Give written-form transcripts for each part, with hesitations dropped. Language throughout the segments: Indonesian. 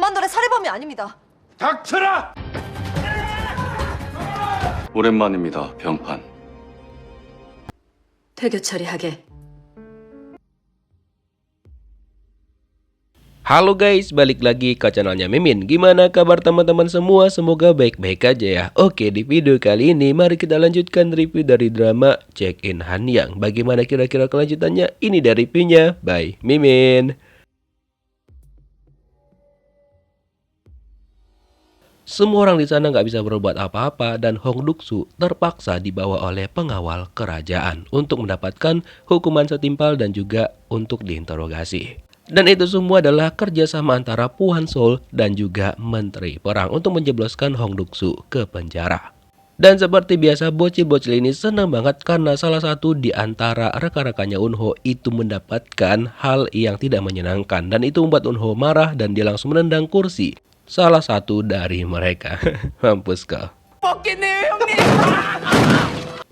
그만둬라. 살해범이 아닙니다. 닥쳐라! 오랜만입니다, 병판. 퇴교 처리하게. Halo guys, balik lagi ke channelnya Mimin. Gimana kabar teman-teman semua? Semoga baik-baik aja ya. Oke, di video kali ini mari kita lanjutkan review dari drama Check-in Hanyang. Bagaimana kira-kira kelanjutannya? Ini dari reviewnya by Mimin. Semua orang di sana nggak bisa berbuat apa-apa dan Hong Duk-soo terpaksa dibawa oleh pengawal kerajaan untuk mendapatkan hukuman setimpal dan juga untuk diinterogasi. Dan itu semua adalah kerjasama antara Puan Sol dan juga Menteri Perang untuk menjebloskan Hong Duk-soo ke penjara. Dan seperti biasa, bocil-bocil ini senang banget karena salah satu di antara rekan-rekannya Eun-ho itu mendapatkan hal yang tidak menyenangkan. Dan itu membuat Eun-ho marah dan dia langsung menendang kursi salah satu dari mereka. Mampus kau.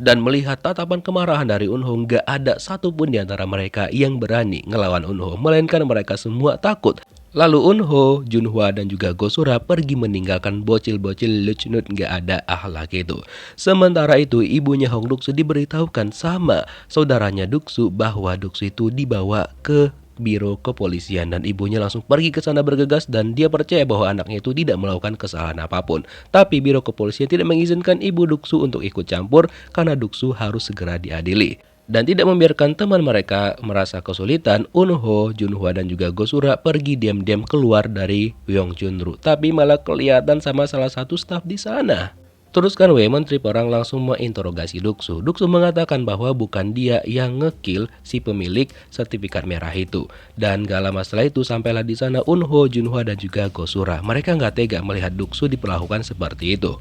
Dan melihat tatapan kemarahan dari Eun-ho, nggak ada satupun di antara mereka yang berani ngelawan Eun-ho, melainkan mereka semua takut. Lalu Eun-ho, Junhwa dan juga Go-sura pergi meninggalkan bocil-bocil lucnut nggak ada akhlak itu. Sementara itu ibunya Hong Duk-soo diberitahukan sama saudaranya Duk-soo bahwa Duk-soo itu dibawa ke biro kepolisian dan ibunya langsung pergi ke sana bergegas dan dia percaya bahwa anaknya itu tidak melakukan kesalahan apapun. Tapi biro kepolisian tidak mengizinkan ibu Duk-soo untuk ikut campur karena Duk-soo harus segera diadili. Dan tidak membiarkan teman mereka merasa kesulitan, Eun-ho, Junhwa dan juga Go-sura pergi diam-diam keluar dari Yongchunru, tapi malah kelihatan sama salah satu staf di sana. Terus kan Menteri Perang langsung menginterogasi Duk-soo. Duk-soo mengatakan bahwa bukan dia yang ngekill si pemilik sertifikat merah itu. Dan gak lama setelah itu sampailah di sana Eun-ho, Junhwa dan juga Go-sura. Mereka nggak tega melihat Duk-soo diperlakukan seperti itu.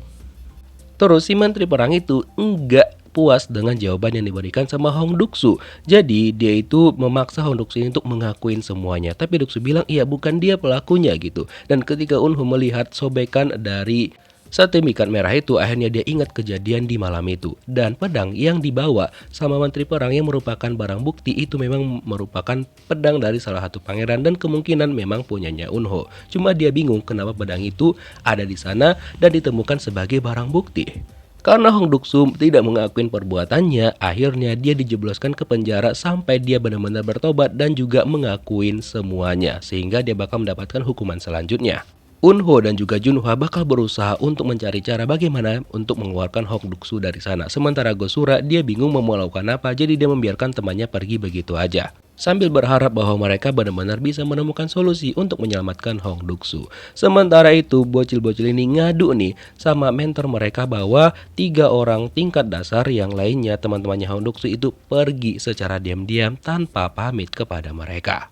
Terus si Menteri Perang itu enggak puas dengan jawaban yang diberikan sama Hong Duk-soo. Jadi dia itu memaksa Hong Duk-soo untuk mengakuin semuanya. Tapi Duk-soo bilang iya bukan dia pelakunya gitu. Dan ketika Eun-ho melihat sobekan dari sertifikat merah itu, akhirnya dia ingat kejadian di malam itu. Dan pedang yang dibawa sama Menteri Perang yang merupakan barang bukti itu memang merupakan pedang dari salah satu pangeran dan kemungkinan memang punyanya Eun-ho. Cuma dia bingung kenapa pedang itu ada di sana dan ditemukan sebagai barang bukti. Karena Hong Duk-soo tidak mengakuin perbuatannya, akhirnya dia dijebloskan ke penjara sampai dia benar-benar bertobat dan juga mengakuin semuanya. Sehingga dia bakal mendapatkan hukuman selanjutnya. Eun-ho dan juga Junhwa bakal berusaha untuk mencari cara bagaimana untuk mengeluarkan Hong Duk-soo dari sana. Sementara Go-sura dia bingung mau melakukan apa, jadi dia membiarkan temannya pergi begitu aja. Sambil berharap bahwa mereka benar-benar bisa menemukan solusi untuk menyelamatkan Hong Duk-soo. Sementara itu bocil-bocil ini ngadu nih sama mentor mereka bahwa 3 orang tingkat dasar yang lainnya teman-temannya Hong Duk-soo itu pergi secara diam-diam tanpa pamit kepada mereka.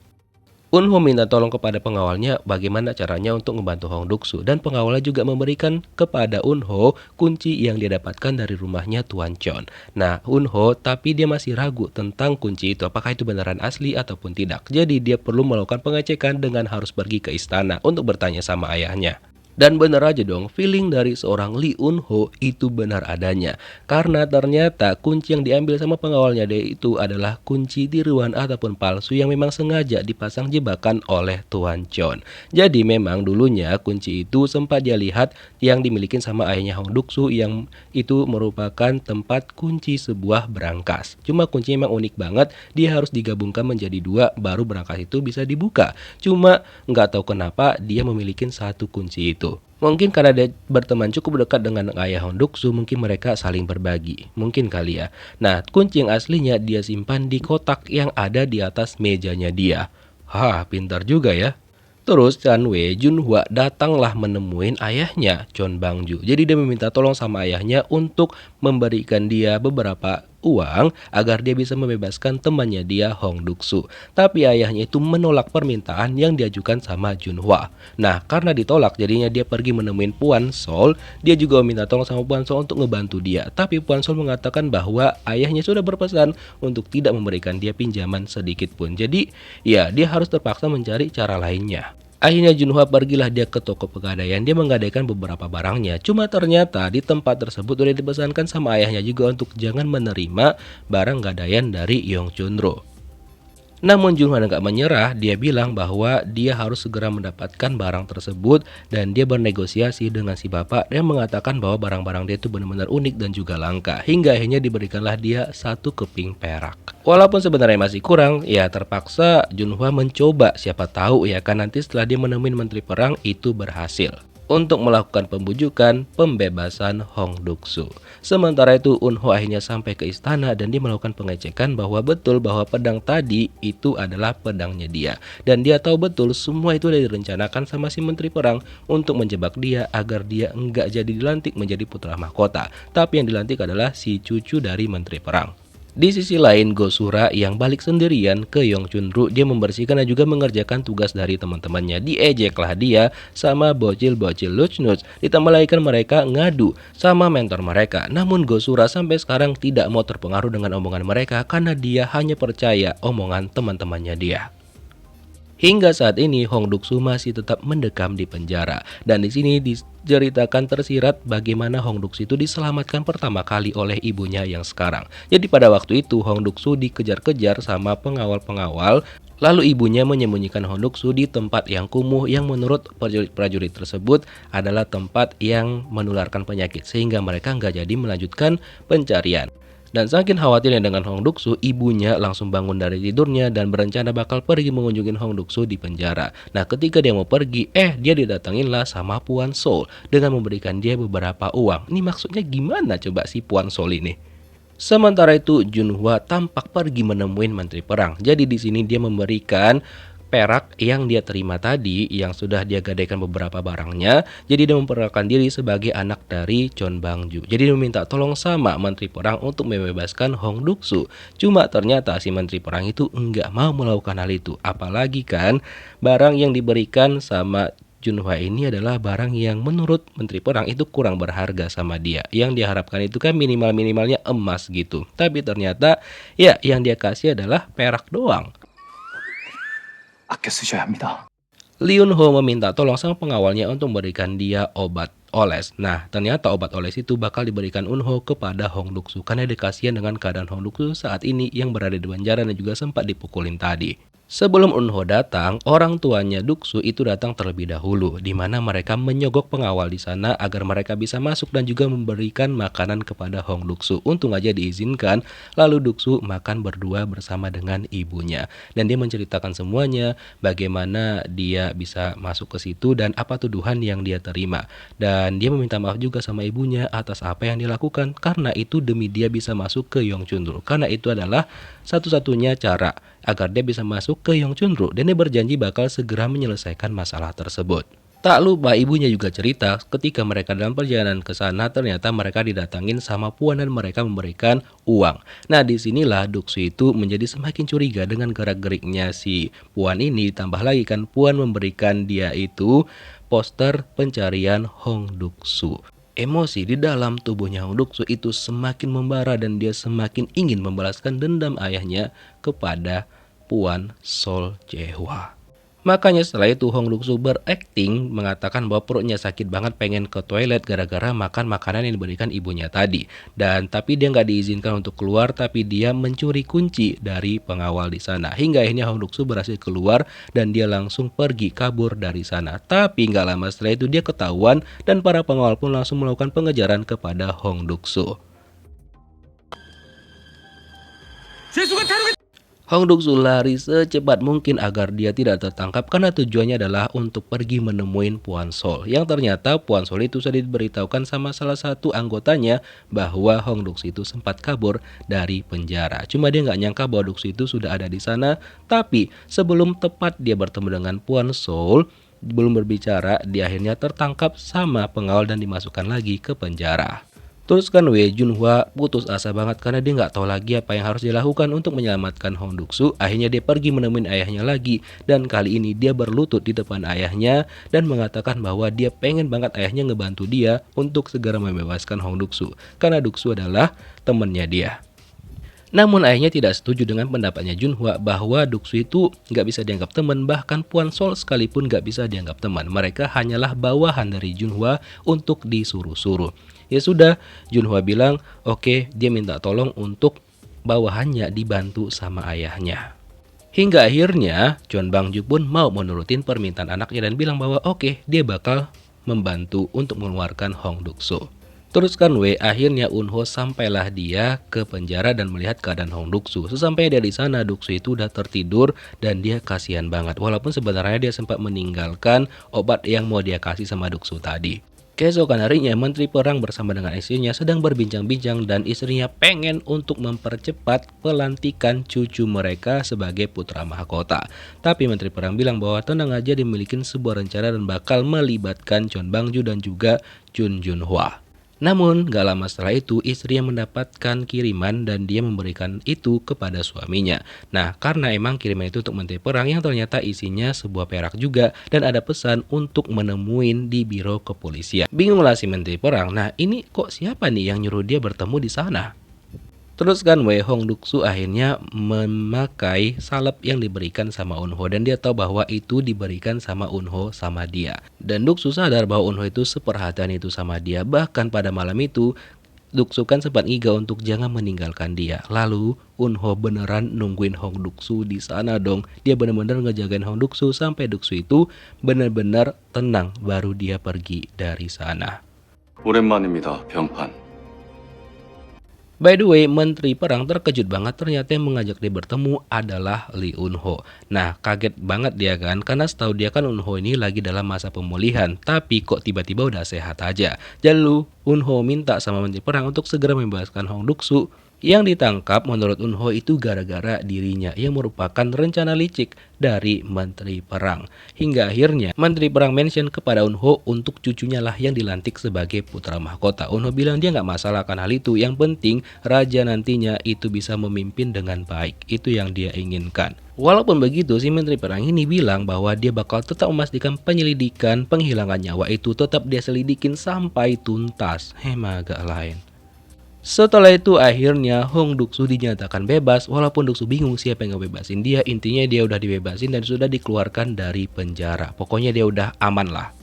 Eun-ho minta tolong kepada pengawalnya bagaimana caranya untuk membantu Hong Duk-soo dan pengawalnya juga memberikan kepada Eun-ho kunci yang dia dapatkan dari rumahnya Tuan Chon. Nah, Eun-ho tapi dia masih ragu tentang kunci itu apakah itu beneran asli ataupun tidak. Jadi dia perlu melakukan pengecekan dengan harus pergi ke istana untuk bertanya sama ayahnya. Dan benar aja dong, feeling dari seorang Lee Eun-ho itu benar adanya. Karena ternyata kunci yang diambil sama pengawalnya dia itu adalah kunci tiruan ataupun palsu yang memang sengaja dipasang jebakan oleh Tuan Chon. Jadi memang dulunya kunci itu sempat dia lihat yang dimiliki sama ayahnya Hong Duk-soo yang itu merupakan tempat kunci sebuah berangkas. Cuma kunci memang unik banget, dia harus digabungkan menjadi 2 baru berangkas itu bisa dibuka. Cuma nggak tahu kenapa dia memiliki satu kunci itu. Mungkin karena dia berteman cukup dekat dengan ayah Hong Duk-soo, mungkin mereka saling berbagi. Mungkin kali ya. Nah, kunci yang aslinya dia simpan di kotak yang ada di atas mejanya dia. Hah, pintar juga ya. Terus Chanwe Junhwa datanglah menemuin ayahnya Chon Bang-ju. Jadi dia meminta tolong sama ayahnya untuk memberikan dia beberapa uang agar dia bisa membebaskan temannya dia Hong Duk-soo. Tapi ayahnya itu menolak permintaan yang diajukan sama Junhwa. Nah, karena ditolak jadinya dia pergi menemuin Puan Sol. Dia juga meminta tolong sama Puan Sol untuk ngebantu dia. Tapi Puan Sol mengatakan bahwa ayahnya sudah berpesan untuk tidak memberikan dia pinjaman sedikit pun. Jadi ya dia harus terpaksa mencari cara lainnya. Akhirnya Junhwa pergilah dia ke toko pegadaian. Dia menggadaikan beberapa barangnya. Cuma ternyata di tempat tersebut udah dipesankan sama ayahnya juga untuk jangan menerima barang gadaian dari Yongchunru. Namun Junhwa nggak menyerah, dia bilang bahwa dia harus segera mendapatkan barang tersebut dan dia bernegosiasi dengan si bapak dan mengatakan bahwa barang-barang dia itu benar-benar unik dan juga langka. Hingga akhirnya diberikanlah dia 1 keping perak. Walaupun sebenarnya masih kurang, ya terpaksa Junhwa mencoba, siapa tahu ya kan nanti setelah dia menemuin menteri perang itu berhasil untuk melakukan pembujukan pembebasan Hong Duk-soo. Sementara itu Eun-ho akhirnya sampai ke istana dan dia melakukan pengecekan bahwa betul bahwa pedang tadi itu adalah pedangnya dia. Dan dia tahu betul semua itu sudah direncanakan sama si menteri perang untuk menjebak dia agar dia enggak jadi dilantik menjadi putra mahkota. Tapi yang dilantik adalah si cucu dari menteri perang. Di sisi lain, Go-sura yang balik sendirian ke Yongchunru, dia membersihkan dan juga mengerjakan tugas dari teman-temannya. Diejeklah dia sama bocil-bocil Luchnutz. Ditambah lagi kan mereka ngadu sama mentor mereka. Namun Go-sura sampai sekarang tidak mau terpengaruh dengan omongan mereka karena dia hanya percaya omongan teman-temannya dia. Hingga saat ini Hong Duk-soo masih tetap mendekam di penjara dan di sini diceritakan tersirat bagaimana Hong Duk-soo itu diselamatkan pertama kali oleh ibunya yang sekarang. Jadi pada waktu itu Hong Duk-soo dikejar-kejar sama pengawal-pengawal. Lalu ibunya menyembunyikan Hong Duk-soo di tempat yang kumuh yang menurut prajurit tersebut adalah tempat yang menularkan penyakit sehingga mereka nggak jadi melanjutkan pencarian. Dan saking khawatirnya dengan Hong Duk-soo, ibunya langsung bangun dari tidurnya dan berencana bakal pergi mengunjungi Hong Duk-soo di penjara. Nah ketika dia mau pergi, dia didatanginlah sama Puan Sol dengan memberikan dia beberapa uang. Ini maksudnya gimana coba si Puan Sol ini? Sementara itu Junhwa tampak pergi menemui menteri perang. Jadi di sini dia memberikan perak yang dia terima tadi yang sudah dia gadaikan beberapa barangnya. Jadi dia memperkenalkan diri sebagai anak dari Chon Bang-ju. Jadi dia meminta tolong sama menteri perang untuk membebaskan Hong Duk-soo. Cuma ternyata si menteri perang itu enggak mau melakukan hal itu. Apalagi kan barang yang diberikan sama Junhwa ini adalah barang yang menurut menteri perang itu kurang berharga sama dia. Yang diharapkan itu kan minimal-minimalnya emas gitu. Tapi ternyata ya yang dia kasih adalah perak doang. 아껴 쓰셔야 합니다. Lee Eun-ho meminta tolong sang pengawalnya untuk memberikan dia obat oles. Nah, ternyata obat oles itu bakal diberikan Eun-ho kepada Hong Duk-soo karena dia kasihan dengan keadaan Hong Duk-soo saat ini yang berada di penjara dan juga sempat dipukulin tadi. Sebelum Eun-ho datang, orang tuanya Duk-soo itu datang terlebih dahulu, di mana mereka menyogok pengawal di sana agar mereka bisa masuk dan juga memberikan makanan kepada Hong Duk-soo. Untung aja diizinkan, lalu Duk-soo makan berdua bersama dengan ibunya. Dan dia menceritakan semuanya, bagaimana dia bisa masuk ke situ dan apa tuduhan yang dia terima. Dan dia meminta maaf juga sama ibunya atas apa yang dilakukan, karena itu demi dia bisa masuk ke Yongchunru. Karena itu adalah satu-satunya cara agar dia bisa masuk ke Yongchunru dan dia berjanji bakal segera menyelesaikan masalah tersebut. Tak lupa ibunya juga cerita ketika mereka dalam perjalanan ke sana ternyata mereka didatangin sama Puan dan mereka memberikan uang. Nah disinilah Duk-soo itu menjadi semakin curiga dengan gerak-geriknya si Puan ini. Tambah lagi kan Puan memberikan dia itu poster pencarian Hong Duk-soo. Emosi di dalam tubuhnya Hong Duk-soo itu semakin membara dan dia semakin ingin membalaskan dendam ayahnya kepada Puan Sol Jae-hwa. Makanya setelah itu Hong Duk-soo berakting mengatakan bahwa perutnya sakit banget pengen ke toilet gara-gara makan makanan yang diberikan ibunya tadi. Dan tapi dia nggak diizinkan untuk keluar tapi dia mencuri kunci dari pengawal di sana. Hingga akhirnya Hong Duk-soo berhasil keluar dan dia langsung pergi kabur dari sana. Tapi nggak lama setelah itu dia ketahuan dan para pengawal pun langsung melakukan pengejaran kepada Hong Duk-soo. Hong Duk-soo lari secepat mungkin agar dia tidak tertangkap karena tujuannya adalah untuk pergi menemui Puan Sol. Yang ternyata Puan Sol itu sudah diberitahukan sama salah satu anggotanya bahwa Hong Duk-soo itu sempat kabur dari penjara. Cuma dia nggak nyangka bahwa Duk-soo itu sudah ada di sana. Tapi sebelum tepat dia bertemu dengan Puan Sol, belum berbicara, dia akhirnya tertangkap sama pengawal dan dimasukkan lagi ke penjara. Terus kan Wei Junhwa putus asa banget karena dia nggak tahu lagi apa yang harus dilakukan untuk menyelamatkan Hong Duk-soo. Akhirnya dia pergi menemui ayahnya lagi dan kali ini dia berlutut di depan ayahnya dan mengatakan bahwa dia pengen banget ayahnya ngebantu dia untuk segera membebaskan Hong Duk-soo karena Duk-soo adalah temennya dia. Namun ayahnya tidak setuju dengan pendapatnya Junhwa bahwa Duk-soo itu nggak bisa dianggap teman, bahkan Puan Sol sekalipun nggak bisa dianggap teman. Mereka hanyalah bawahan dari Junhwa untuk disuruh-suruh. Ya sudah, Junhwa bilang oke, dia minta tolong untuk bawahannya dibantu sama ayahnya. Hingga akhirnya Chon Bang-ju pun mau menurutin permintaan anaknya dan bilang bahwa oke, dia bakal membantu untuk mengeluarkan Hong Duk-soo. Teruskan akhirnya Eun-ho sampailah dia ke penjara dan melihat keadaan Hong Duk-soo. Sesampainya dia di sana, Duk-soo itu udah tertidur dan dia kasihan banget. Walaupun sebenarnya dia sempat meninggalkan obat yang mau dia kasih sama Duk-soo tadi. Keesokan harinya, Menteri Perang bersama dengan istrinya sedang berbincang-bincang dan istrinya pengen untuk mempercepat pelantikan cucu mereka sebagai putra mahkota. Tapi Menteri Perang bilang bahwa tenang aja, dimiliki sebuah rencana dan bakal melibatkan Chon Bang-ju dan juga Chun Jun-hwa. Namun, gak lama setelah itu, istrinya mendapatkan kiriman dan dia memberikan itu kepada suaminya. Nah, karena emang kiriman itu untuk Menteri Perang yang ternyata isinya sebuah perak juga dan ada pesan untuk menemuin di biro kepolisian. Bingunglah si Menteri Perang, nah ini kok siapa nih yang nyuruh dia bertemu di sana? Terus kan Hong Duk-soo akhirnya memakai salep yang diberikan sama Eun-ho dan dia tahu bahwa itu diberikan sama Eun-ho sama dia. Dan Duk-soo sadar bahwa Eun-ho itu seperhatian itu sama dia. Bahkan pada malam itu Duk-soo kan sempat ngiga untuk jangan meninggalkan dia. Lalu Eun-ho beneran nungguin Hong Duk-soo di sana dong. Dia bener-bener ngejagain Hong Duk-soo sampai Duk-soo itu bener-bener tenang baru dia pergi dari sana. 오랜만입니다, 병판. By the way, Menteri Perang terkejut banget ternyata yang mengajak dia bertemu adalah Lee Eun-ho. Nah, kaget banget dia kan, karena setahu dia kan Eun-ho ini lagi dalam masa pemulihan, tapi kok tiba-tiba udah sehat aja. Lalu Eun-ho minta sama Menteri Perang untuk segera membebaskan Hong Duk-soo yang ditangkap menurut Eun-ho itu gara-gara dirinya yang merupakan rencana licik dari Menteri Perang. Hingga akhirnya Menteri Perang mention kepada Eun-ho untuk cucunya lah yang dilantik sebagai putra mahkota. Eun-ho bilang dia nggak masalah akan hal itu, yang penting raja nantinya itu bisa memimpin dengan baik. Itu yang dia inginkan. Walaupun begitu, si Menteri Perang ini bilang bahwa dia bakal tetap memastikan penyelidikan penghilangan nyawa itu tetap dia selidikin sampai tuntas. Agak lain. Setelah itu akhirnya Hong Duk-soo dinyatakan bebas. Walaupun Duk-soo bingung siapa yang ngebebasin dia, intinya dia udah dibebasin dan sudah dikeluarkan dari penjara. Pokoknya dia udah aman lah.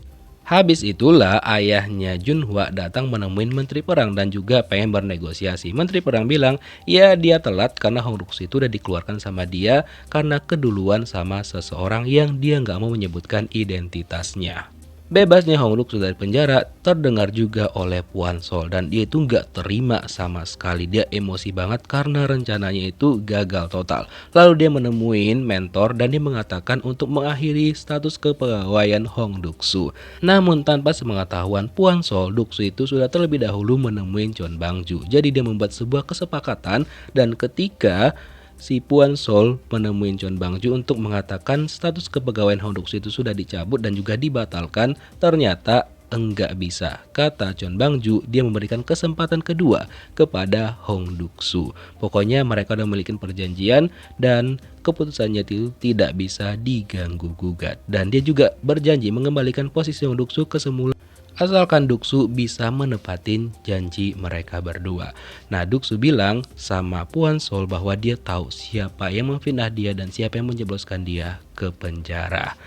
Habis itulah ayahnya Junhwa datang menemuin Menteri Perang dan juga pengen bernegosiasi. Menteri Perang bilang ya dia telat karena Hong Duk-soo itu udah dikeluarkan sama dia karena keduluan sama seseorang yang dia nggak mau menyebutkan identitasnya. Bebasnya Hong Duk-soo dari penjara terdengar juga oleh Puan Sol dan dia itu nggak terima sama sekali. Dia emosi banget karena rencananya itu gagal total. Lalu dia menemuin mentor dan dia mengatakan untuk mengakhiri status kepegawaian Hong Duk-soo. Namun tanpa sepengetahuan Puan Sol, Duk-soo itu sudah terlebih dahulu menemuin Chon Bang-ju. Jadi dia membuat sebuah kesepakatan dan ketika si Puan Sol menemuin Chon Bang-ju untuk mengatakan status kepegawaian Hong Duk-soo itu sudah dicabut dan juga dibatalkan, ternyata enggak bisa. Kata Chon Bang-ju, dia memberikan kesempatan kedua kepada Hong Duk-soo. Pokoknya mereka udah memiliki perjanjian dan keputusannya itu tidak bisa diganggu-gugat. Dan dia juga berjanji mengembalikan posisi Hong Duk-soo ke semula asalkan Duk-soo bisa menepatin janji mereka berdua. Nah, Duk-soo bilang sama Puan Sol bahwa dia tahu siapa yang memfitnah dia dan siapa yang menjebloskan dia ke penjara.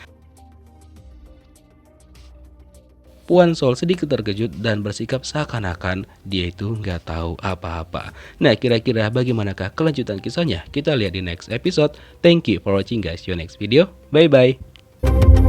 Puan Sol sedikit terkejut dan bersikap seakan-akan dia itu nggak tahu apa-apa. Nah, kira-kira bagaimanakah kelanjutan kisahnya? Kita lihat di next episode. Thank you for watching guys. See you next video. Bye-bye.